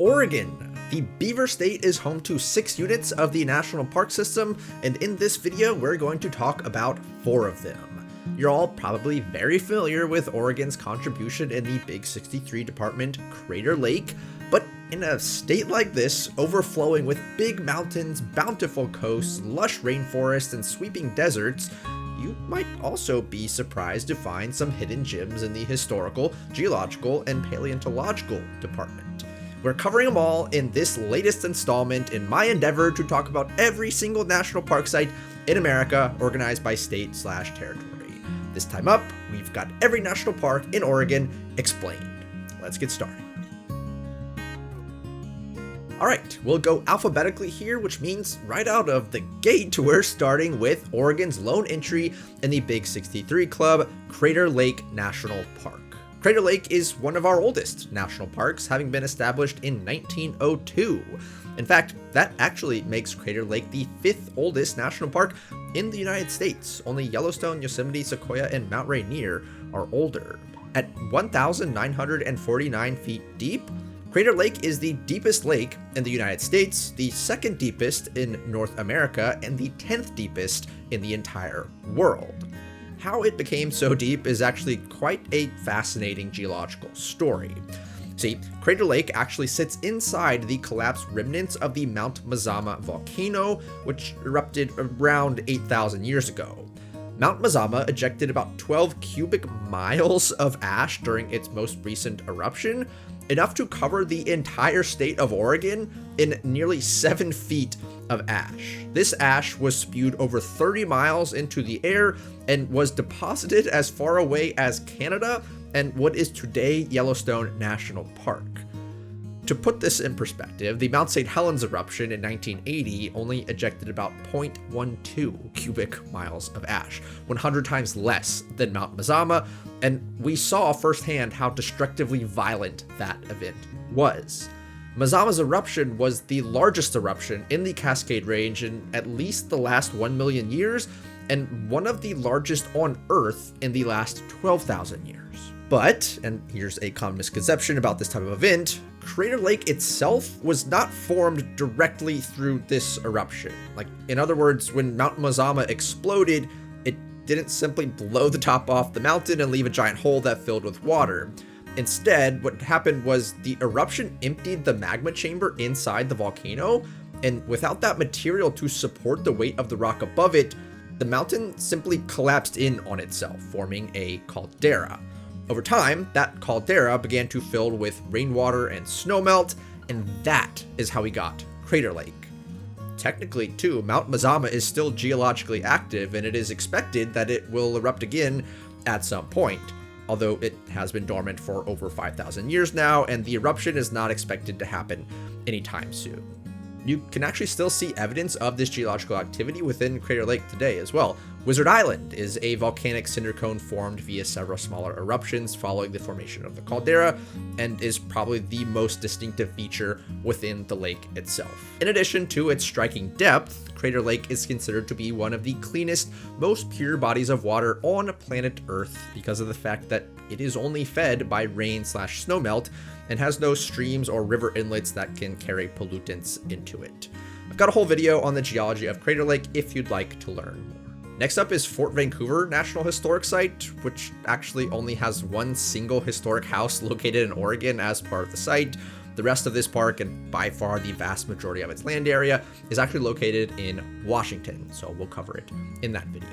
Oregon. The Beaver State is home to 6 units of the National Park System, and in this video we're going to talk about 4 of them. You're all probably very familiar with Oregon's contribution in the Big 63 department, Crater Lake, but in a state like this, overflowing with big mountains, bountiful coasts, lush rainforests, and sweeping deserts, you might also be surprised to find some hidden gems in the historical, geological, and paleontological department. We're covering them all in this latest installment in my endeavor to talk about every single national park site in America organized by state/territory. This time up, we've got every national park in Oregon explained. Let's get started. Alright, we'll go alphabetically here, which means right out of the gate we're starting with Oregon's lone entry in the Big 63 Club, Crater Lake National Park. Crater Lake is one of our oldest national parks, having been established in 1902. In fact, that actually makes Crater Lake the 5th oldest national park in the United States. Only Yellowstone, Yosemite, Sequoia, and Mount Rainier are older. At 1,949 feet deep, Crater Lake is the deepest lake in the United States, the 2nd deepest in North America, and the 10th deepest in the entire world. How it became so deep is actually quite a fascinating geological story. See, Crater Lake actually sits inside the collapsed remnants of the Mount Mazama volcano, which erupted around 8,000 years ago. Mount Mazama ejected about 12 cubic miles of ash during its most recent eruption, enough to cover the entire state of Oregon in nearly 7 feet of ash. This ash was spewed over 30 miles into the air and was deposited as far away as Canada and what is today Yellowstone National Park. To put this in perspective, the Mount St. Helens eruption in 1980 only ejected about 0.12 cubic miles of ash, 100 times less than Mount Mazama, and we saw firsthand how destructively violent that event was. Mazama's eruption was the largest eruption in the Cascade Range in at least the last 1 million years, and one of the largest on Earth in the last 12,000 years. But, and here's a common misconception about this type of event, Crater Lake itself was not formed directly through this eruption. In other words, when Mount Mazama exploded, it didn't simply blow the top off the mountain and leave a giant hole that filled with water. Instead, what happened was the eruption emptied the magma chamber inside the volcano, and without that material to support the weight of the rock above it, the mountain simply collapsed in on itself, forming a caldera. Over time, that caldera began to fill with rainwater and snowmelt, and that is how we got Crater Lake. Technically, too, Mount Mazama is still geologically active, and it is expected that it will erupt again at some point, although it has been dormant for over 5,000 years now, and the eruption is not expected to happen anytime soon. You can actually still see evidence of this geological activity within Crater Lake today as well. Wizard Island is a volcanic cinder cone formed via several smaller eruptions following the formation of the caldera, and is probably the most distinctive feature within the lake itself. In addition to its striking depth, Crater Lake is considered to be one of the cleanest, most pure bodies of water on planet Earth because of the fact that it is only fed by rain/snowmelt and has no streams or river inlets that can carry pollutants into it. I've got a whole video on the geology of Crater Lake if you'd like to learn more. Next up is Fort Vancouver National Historic Site, which actually only has one single historic house located in Oregon as part of the site. The rest of this park, and by far the vast majority of its land area, is actually located in Washington, so we'll cover it in that video.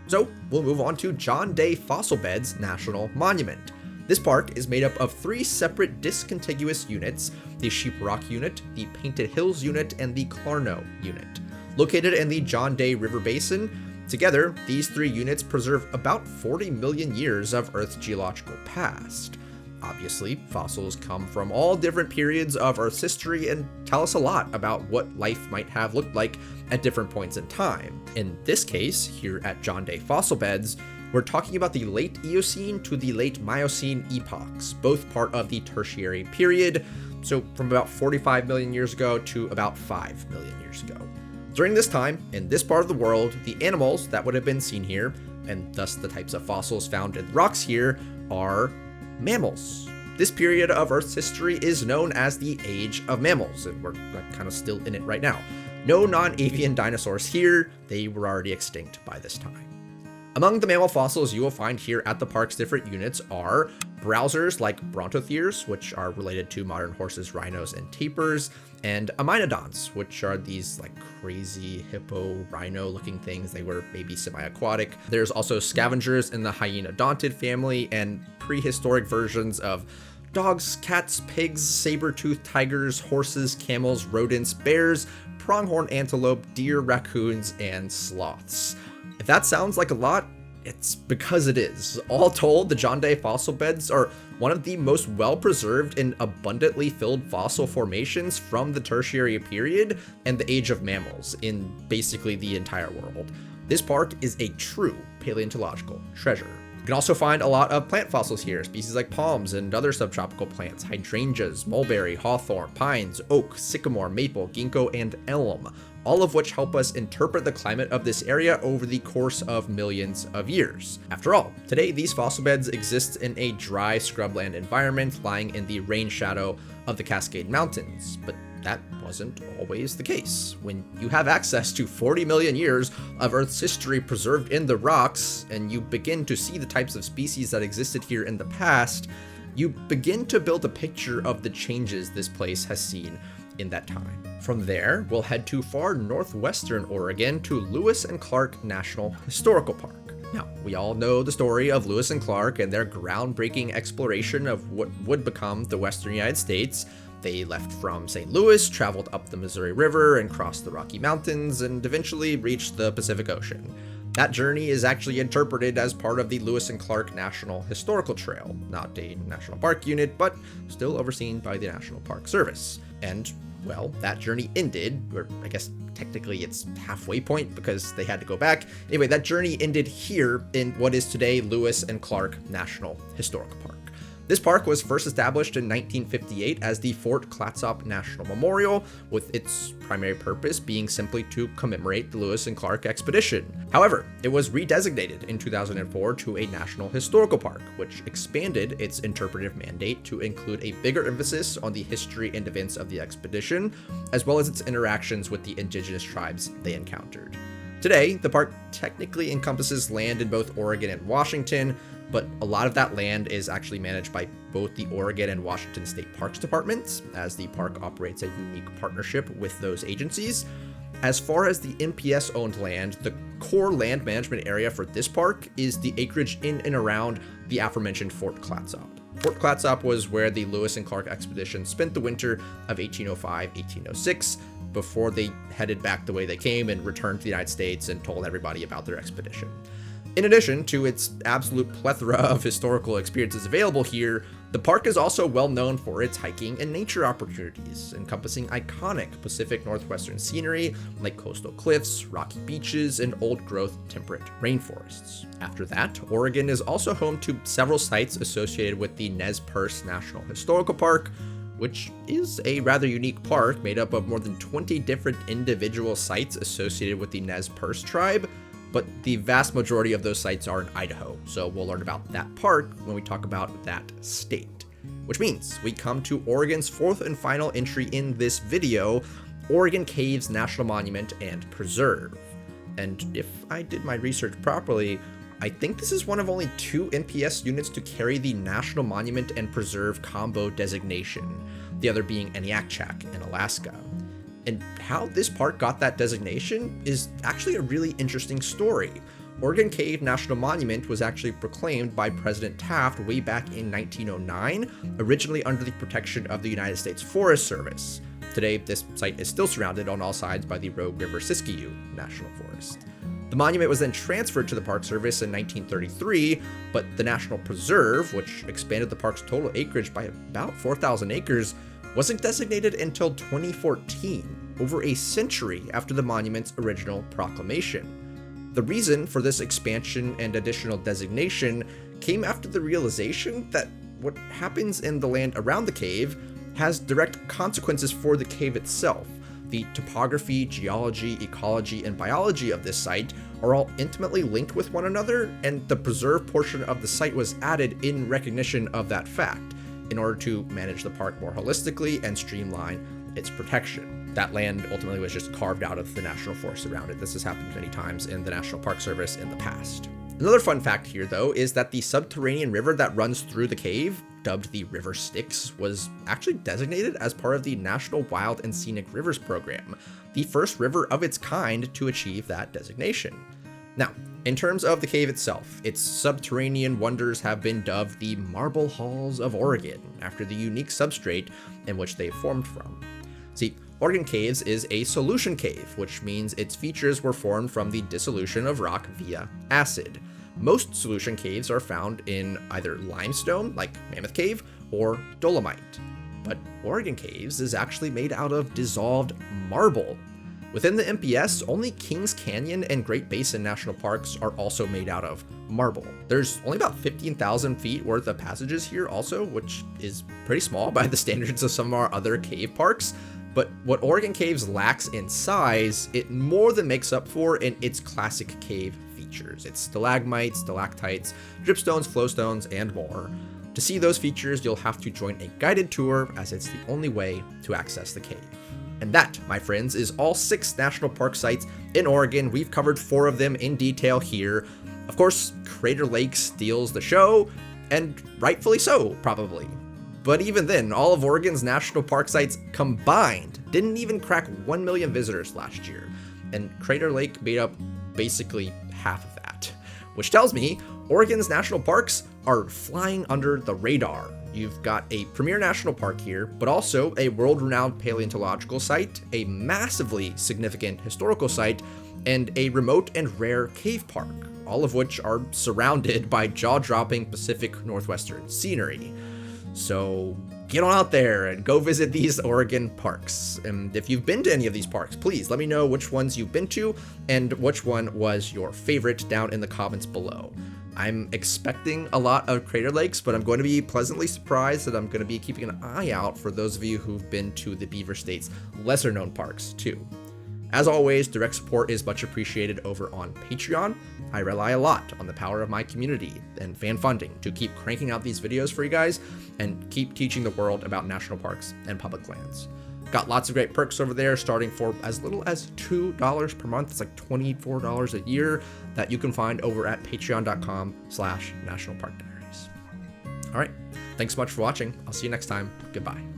So we'll move on to John Day Fossil Beds National Monument. This park is made up of 3 separate discontiguous units, the Sheep Rock Unit, the Painted Hills Unit, and the Clarno Unit. Located in the John Day River Basin, together, these 3 units preserve about 40 million years of Earth's geological past. Obviously, fossils come from all different periods of Earth's history and tell us a lot about what life might have looked like at different points in time. In this case, here at John Day Fossil Beds, we're talking about the late Eocene to the late Miocene epochs, both part of the Tertiary period, so from about 45 million years ago to about 5 million years ago. During this time, in this part of the world, the animals that would have been seen here, and thus the types of fossils found in rocks here, are mammals. This period of Earth's history is known as the Age of Mammals, and we're kind of still in it right now. No non-avian dinosaurs here, they were already extinct by this time. Among the mammal fossils you will find here at the park's different units are browsers like brontotheres, which are related to modern horses, rhinos, and tapirs, and amynodonts, which are these like crazy hippo rhino looking things. They were maybe semi-aquatic. There's also scavengers in the hyenodontid family and prehistoric versions of dogs, cats, pigs, saber-toothed tigers, horses, camels, rodents, bears, pronghorn antelope, deer, raccoons, and sloths. If that sounds like a lot, it's because it is. All told, the John Day fossil beds are one of the most well-preserved and abundantly filled fossil formations from the Tertiary period and the Age of Mammals in basically the entire world. This park is a true paleontological treasure. You can also find a lot of plant fossils here, species like palms and other subtropical plants, hydrangeas, mulberry, hawthorn, pines, oak, sycamore, maple, ginkgo, and elm, all of which help us interpret the climate of this area over the course of millions of years. After all, today these fossil beds exist in a dry scrubland environment lying in the rain shadow of the Cascade Mountains, but that wasn't always the case. When you have access to 40 million years of Earth's history preserved in the rocks, and you begin to see the types of species that existed here in the past, you begin to build a picture of the changes this place has seen in that time. From there, we'll head to far northwestern Oregon to Lewis and Clark National Historical Park. Now, we all know the story of Lewis and Clark and their groundbreaking exploration of what would become the western United States. They left from St. Louis, traveled up the Missouri River, and crossed the Rocky Mountains, and eventually reached the Pacific Ocean. That journey is actually interpreted as part of the Lewis and Clark National Historical Trail, not a national park unit, but still overseen by the National Park Service. And, well, that journey ended, or I guess technically it's halfway point because they had to go back. Anyway, that journey ended here in what is today Lewis and Clark National Historical Park. This park was first established in 1958 as the Fort Clatsop National Memorial, with its primary purpose being simply to commemorate the Lewis and Clark expedition. However, it was redesignated in 2004 to a National Historical Park, which expanded its interpretive mandate to include a bigger emphasis on the history and events of the expedition, as well as its interactions with the indigenous tribes they encountered. Today, the park technically encompasses land in both Oregon and Washington, but a lot of that land is actually managed by both the Oregon and Washington State Parks Departments, as the park operates a unique partnership with those agencies. As far as the NPS-owned land, the core land management area for this park is the acreage in and around the aforementioned Fort Clatsop. Fort Clatsop was where the Lewis and Clark expedition spent the winter of 1805-1806, before they headed back the way they came and returned to the United States and told everybody about their expedition. In addition to its absolute plethora of historical experiences available here, the park is also well known for its hiking and nature opportunities, encompassing iconic Pacific Northwestern scenery like coastal cliffs, rocky beaches, and old-growth temperate rainforests. After that, Oregon is also home to several sites associated with the Nez Perce National Historical Park, which is a rather unique park made up of more than 20 different individual sites associated with the Nez Perce tribe, but the vast majority of those sites are in Idaho, so we'll learn about that park when we talk about that state. Which means we come to Oregon's fourth and final entry in this video, Oregon Caves National Monument and Preserve. And if I did my research properly, I think this is one of only 2 NPS units to carry the National Monument and Preserve combo designation, the other being Eniakchak in Alaska. And how this park got that designation is actually a really interesting story. Oregon Cave National Monument was actually proclaimed by President Taft way back in 1909, originally under the protection of the United States Forest Service. Today, this site is still surrounded on all sides by the Rogue River Siskiyou National Forest. The monument was then transferred to the Park Service in 1933, but the National Preserve, which expanded the park's total acreage by about 4,000 acres, wasn't designated until 2014, over a century after the monument's original proclamation. The reason for this expansion and additional designation came after the realization that what happens in the land around the cave has direct consequences for the cave itself. The topography, geology, ecology, and biology of this site are all intimately linked with one another, and the preserve portion of the site was added in recognition of that fact. in order to manage the park more holistically and streamline its protection. That land ultimately was just carved out of the national forest around it. This has happened many times in the National Park Service in the past. Another fun fact here, though, is that the subterranean river that runs through the cave, dubbed the River Styx, was actually designated as part of the National Wild and Scenic Rivers Program, the first river of its kind to achieve that designation. Now, in terms of the cave itself, its subterranean wonders have been dubbed the Marble Halls of Oregon, after the unique substrate in which they formed from. See, Oregon Caves is a solution cave, which means its features were formed from the dissolution of rock via acid. Most solution caves are found in either limestone, like Mammoth Cave, or dolomite. But Oregon Caves is actually made out of dissolved marble. Within the NPS, only Kings Canyon and Great Basin National Parks are also made out of marble. There's only about 15,000 feet worth of passages here also, which is pretty small by the standards of some of our other cave parks. But what Oregon Caves lacks in size, it more than makes up for in its classic cave features. It's stalagmites, stalactites, dripstones, flowstones, and more. To see those features, you'll have to join a guided tour, as it's the only way to access the cave. And that, my friends, is all 6 national park sites in Oregon. We've covered 4 of them in detail here. Of course, Crater Lake steals the show, and rightfully so, probably. But even then, all of Oregon's national park sites combined didn't even crack 1 million visitors last year, and Crater Lake made up basically half of that, which tells me Oregon's national parks are flying under the radar. You've got a premier national park here, but also a world-renowned paleontological site, a massively significant historical site, and a remote and rare cave park, all of which are surrounded by jaw-dropping Pacific Northwestern scenery. So get on out there and go visit these Oregon parks. And if you've been to any of these parks, please let me know which ones you've been to and which one was your favorite down in the comments below. I'm expecting a lot of Crater Lakes, but I'm going to be pleasantly surprised that I'm going to be keeping an eye out for those of you who've been to the Beaver State's lesser known parks too. As always, direct support is much appreciated over on Patreon. I rely a lot on the power of my community and fan funding to keep cranking out these videos for you guys and keep teaching the world about national parks and public lands. Got lots of great perks over there, starting for as little as $2 per month. It's like $24 a year that you can find over at patreon.com/nationalparkdiaries. All right, thanks so much for watching. I'll see you next time. Goodbye.